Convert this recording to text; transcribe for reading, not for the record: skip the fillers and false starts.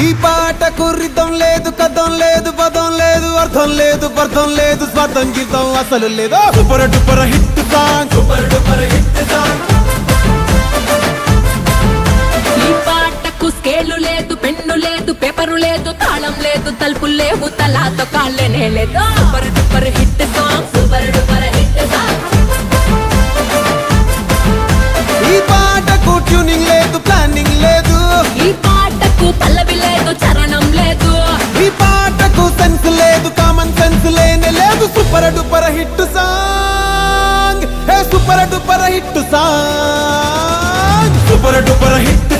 ఈ పాటకు రితం లేదు, కథం లేదు, పదం లేదు, అర్థం లేదు, అర్థం లేదు, స్వార్థం గీతం అసలు లేదు. Super duper hit song, super duper hit song. ఈ పాటకు స్కేలు లేదు, పెన్ను లేదు, పేపరు లేదు, తాళం లేదు, తలుపులు లేవు, తలాతో కాళ్ళనే లేదు. Super duper hit song, super duper hit song. ఈ పాటకు ట్యూనింగ్ లేదు, ప్లానింగ్ లేదు, ఈ పాటకు పల్లవి లేదు, చరణం లేదు, ఈ పాటకు సెన్స్ లేదు, కామన్ సెన్స్ లేనే లేదు. సూపర్ డూపర్ హిట్ సాంగ్, హే super duper hit song, super duper hit